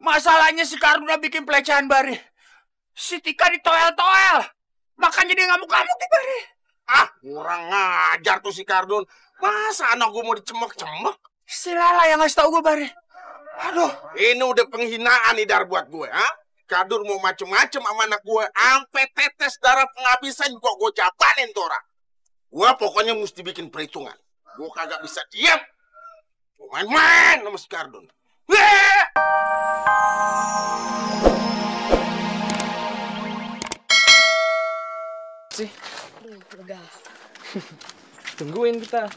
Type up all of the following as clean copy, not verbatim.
Masalahnya si Kardun udah bikin pelecehan Bari. Si Tika ditoel-toel. Makanya dia ngamuk-ngamuk di Bari. Ah, kurang ngajar tuh si Kardun. Masa anak gue mau dicemok-cemok? Si Lala yang ngasih tau gue Bari. Aduh, ini udah penghinaan nih Dar buat gue, ha? Kardun mau macem-macem sama anak gue. Sampai tetes darah penghabisan kok gue jabanin tuh orang. Gue pokoknya mesti bikin perhitungan. Gue kagak bisa diam. Gue main-main sama si Kardun. Sih. Udah. Tungguin kita.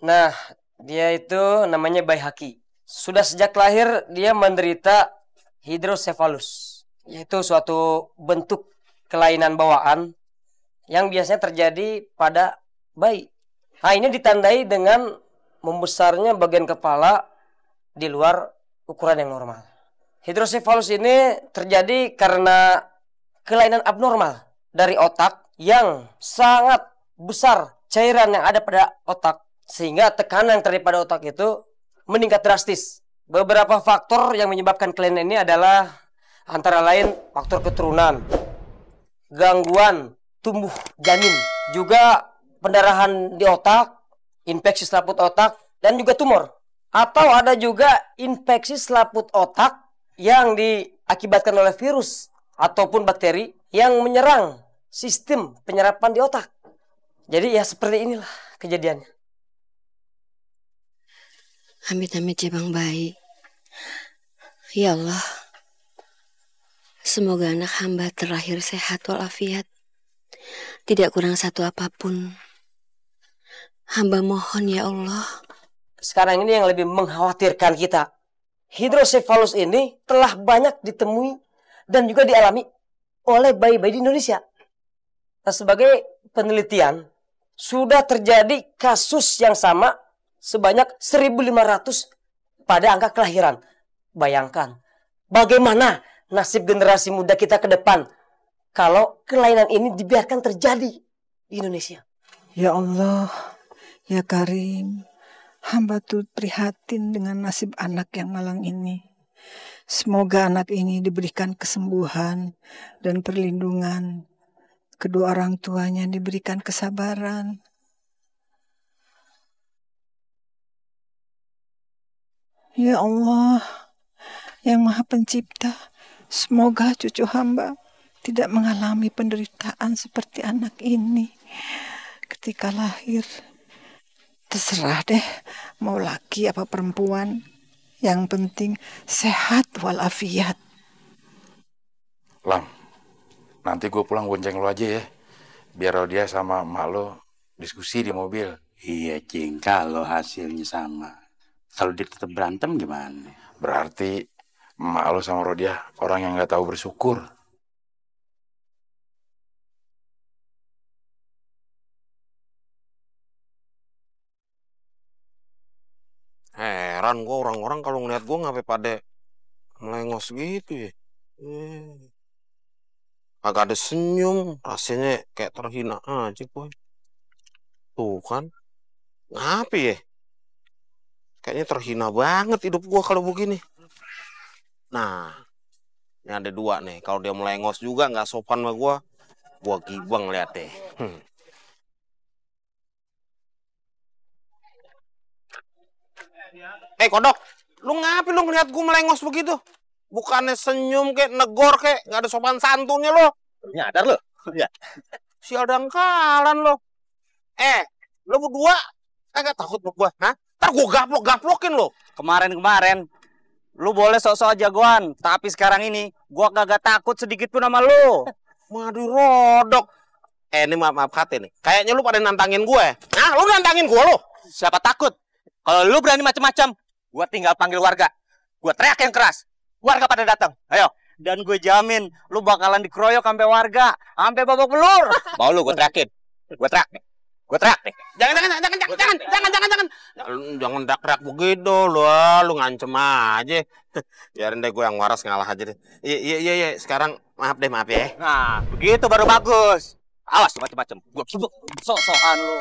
Nah, dia itu namanya Baihaqi. Sudah sejak lahir dia menderita hidrosefalus, yaitu suatu bentuk kelainan bawaan yang biasanya terjadi pada bayi. Nah, ini ditandai dengan membesarnya bagian kepala di luar ukuran yang normal. Hidrosefalus ini terjadi karena kelainan abnormal dari otak yang sangat besar cairan yang ada pada otak, sehingga tekanan yang terjadi pada otak itu meningkat drastis. Beberapa faktor yang menyebabkan kelainan ini adalah antara lain faktor keturunan, gangguan tumbuh janin, juga pendarahan di otak, infeksi selaput otak, dan juga tumor. Atau ada juga infeksi selaput otak yang diakibatkan oleh virus ataupun bakteri yang menyerang sistem penyerapan di otak. Jadi ya seperti inilah kejadiannya. Amit-amit ya Bang Bayi. Ya Allah, semoga anak hamba terlahir sehat walafiat, tidak kurang satu apapun. Hamba mohon ya Allah. Sekarang ini yang lebih mengkhawatirkan kita, hidrosefalus ini telah banyak ditemui dan juga dialami oleh bayi-bayi di Indonesia. Nah, sebagai penelitian, sudah terjadi kasus yang sama sebanyak 1.500 pada angka kelahiran. Bayangkan, bagaimana nasib generasi muda kita ke depan kalau kelainan ini dibiarkan terjadi di Indonesia. Ya Allah, ya Karim, hamba turut prihatin dengan nasib anak yang malang ini. Semoga anak ini diberikan kesembuhan dan perlindungan. Kedua orang tuanya diberikan kesabaran. Ya Allah, yang Maha Pencipta, semoga cucu hamba tidak mengalami penderitaan seperti anak ini ketika lahir. Terserah deh, mau laki apa perempuan, yang penting sehat walafiat. Lam, nanti gue pulang bonceng lo aja ya, biar dia sama emak lo diskusi di mobil. Iya Cing, kalau hasilnya sama. Kalau dia tetap berantem gimana? Berarti emak lo sama Rodia orang yang nggak tahu bersyukur. Heran gue orang-orang kalau ngeliat gue ngapain pada melengos gitu ya. Agak ada senyum, rasanya kayak terhina aja gue. Tuh kan, ngapa ya? Kayaknya terhina banget hidup gue kalau begini. Nah, ini ada dua nih. Kalau dia melengos juga nggak sopan sama gue gibeng liat deh. Kodok, lu ngapain lu ngeliat gue melengos begitu? Bukannya senyum kayak negor kayak nggak ada sopan santunnya lo. Nyadar lo? Ya. Sial dangkalan lo. Lo berdua kagak takut sama gue, hah? Ntar gue gaplok-gaplokin lo. Kemarin lu boleh sok-sok jagoan, tapi sekarang ini gua kagak takut sedikit pun sama lu. Madu rodok. Ini maaf kata nih. Kayaknya lu pada nantangin gue. Nah, lu nantangin gue lo. Siapa takut? Kalau lu berani macam-macam, gua tinggal panggil warga. Gua teriak yang keras. Warga pada datang. Ayo. Dan gue jamin lu bakalan dikeroyok sampai warga, sampai babak belur. Mau lu gue teriakin? Gue teriak nih. Gue teriak nih. Jangan teriak begitu lu ngancem aja. Biarin deh gue yang waras ngalah aja deh. Iya, sekarang maaf ya. Nah, begitu baru bagus. Awas macam-macam. Gue sok-sokan lu.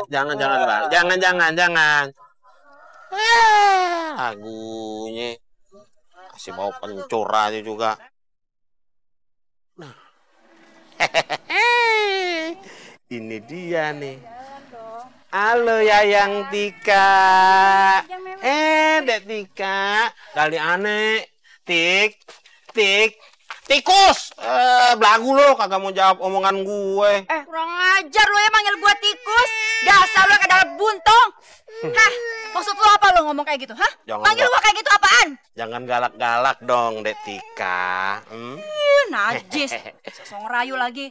Jangan Bang. Jangan. Lagunya masih mau pencur aja juga. Nah. Ini dia nih. Halo Yayang Tika. Dek Tika. Kali aneh. Tikus. Belagu lo kagak mau jawab omongan gue. Kurang ajar lo ya manggil gue tikus. Dasar lo kadal buntung. Hah, maksud lo apa lo ngomong kayak gitu? Hah? Manggil gue kayak gitu apaan? Jangan galak-galak dong, Dek Tika. Najis. Sosok ngerayu lagi.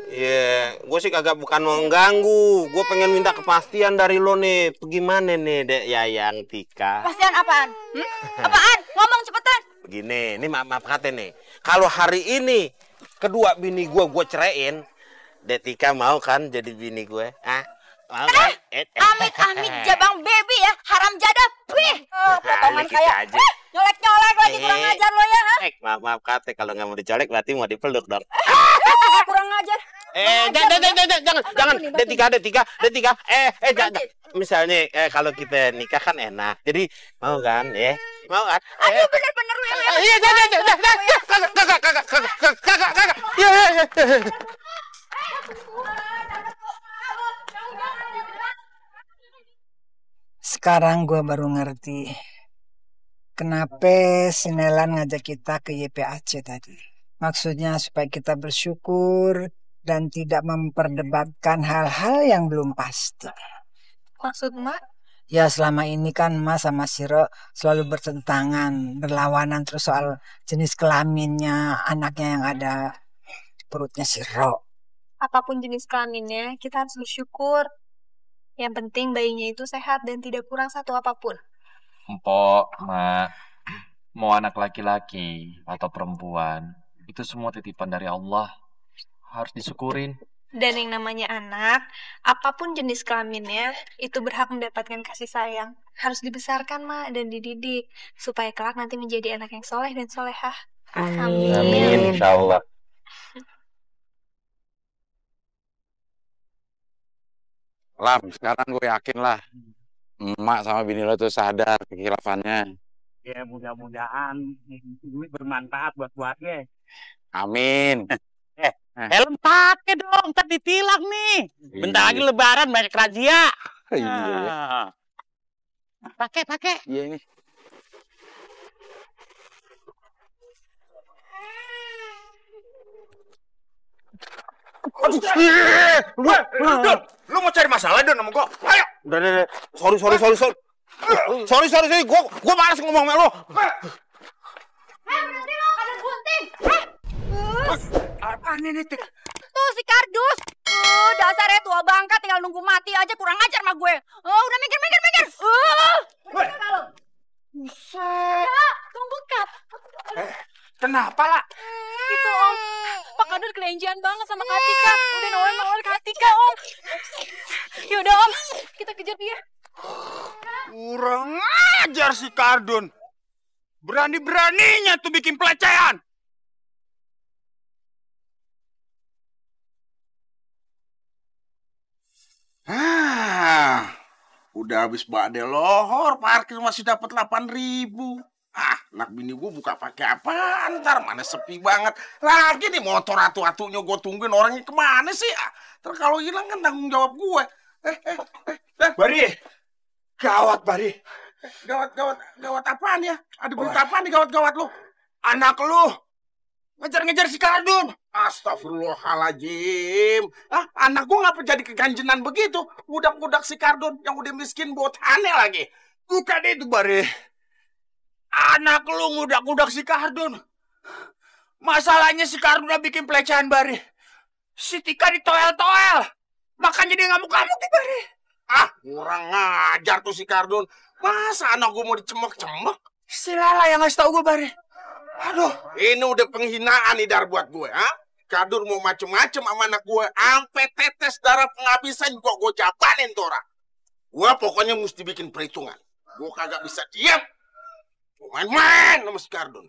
Iya, gue sih kagak bukan mau mengganggu. Gue pengen minta kepastian dari lo nih. Gimana nih, Dek Yayang Tika? Kepastian apaan? Apaan? Ngomong cepetan. Begini, ini maaf kata nih. Kalau hari ini kedua bini gue ceraiin, Dek Tika mau kan jadi bini gue? Mau kan? Amit jabang baby ya, haram jadah. Potongan kayak nyolek lagi, kurang ajar lo ya. Maaf kata, kalau nggak mau dicolek berarti mau dipeluk dong. Kurang ajar. Jangan, Dek Tika. Jangan. Misalnya kalau kita nikah kan enak. Jadi mau kan, ya? Mau kan? Aduh, bener-bener lu ya. Iya, kakak. Iya. Sekarang gue baru ngerti kenapa si Nelan ngajak kita ke YPAC tadi. Maksudnya supaya kita bersyukur dan tidak memperdebatkan hal-hal yang belum pasti. Maksud Mak? Ya selama ini kan Mas sama Siro selalu bertentangan, berlawanan terus soal jenis kelaminnya anaknya yang ada di perutnya Siro. Apapun jenis kelaminnya, kita harus bersyukur. Yang penting bayinya itu sehat dan tidak kurang satu apapun. Empok, Mak, mau anak laki-laki atau perempuan, itu semua titipan dari Allah. Harus disyukurin. Dan yang namanya anak, apapun jenis kelaminnya, itu berhak mendapatkan kasih sayang. Harus dibesarkan, Mak, dan dididik. Supaya kelak nanti menjadi anak yang soleh dan solehah. Amin, insya Allah. Lam, sekarang gue yakin lah emak sama bini lo tuh sadar kekilafannya. Ya mudah-mudahan duit bermanfaat buat keluarga. Amin. Helm pakai dong, ntar ditilang nih. Bentar lagi lebaran banyak razia. Iya. Pakai. Iya nih. Lu mau cari masalah Don sama gua? Ayo. Udah. Sorry. Gua malas ngomong sama lo. Berhenti lo, kalian gunting. Apaan ini, Tik? Tuh si kardus. Dasarnya tua bangka tinggal nunggu mati aja, kurang ajar sama gue. Udah mikir. Berapa lo? Buset. Ya, tunggu Kak. Kenapa lah? Itu Om, Pak Kardus kelenjian banget sama Kak Tika. Udah nolak Kak Tika, Om. Yaudah Om, kita kejar dia. Kurang ajar si Kardun. Berani-beraninya tuh bikin pelecehan. Udah habis badai lohor, parkir masih dapat 8.000. Anak bini gue buka pakai apaan? Ntar mana sepi banget. Lagi nih motor atu-atunya gue tungguin, orangnya kemana sih? Ntar kalau hilang kan tanggung jawab gue. Bari, gawat Bari. Gawat apaan ya? Ada berita apaan nih gawat-gawat lu? Anak lu ngejar-ngejar si Kardun. Astagfirullahaladzim. Anak gue ngapa jadi keganjenan begitu? Budak-budak si Kardun yang udah miskin buat aneh lagi. Bukan itu Bari. Anak lu ngudak-ngudak si Kardun. Masalahnya si Kardun udah bikin pelecehan Bari. Si Tika ditoel-toel. Makanya dia ngamuk-ngamuk nih Bari. Kurang ngajar tuh si Kardun. Masa anak gue mau dicemek-cemek? Si Lala yang ngasih tau gue Bari. Aduh, ini udah penghinaan nih dar buat gue, Kardun mau macem-macem sama anak gue, sampai tetes darah penghabisan juga gue jabanin tuh orang. Gue pokoknya mesti bikin perhitungan. Gue kagak bisa diam. Gue main-main sama si Kardun.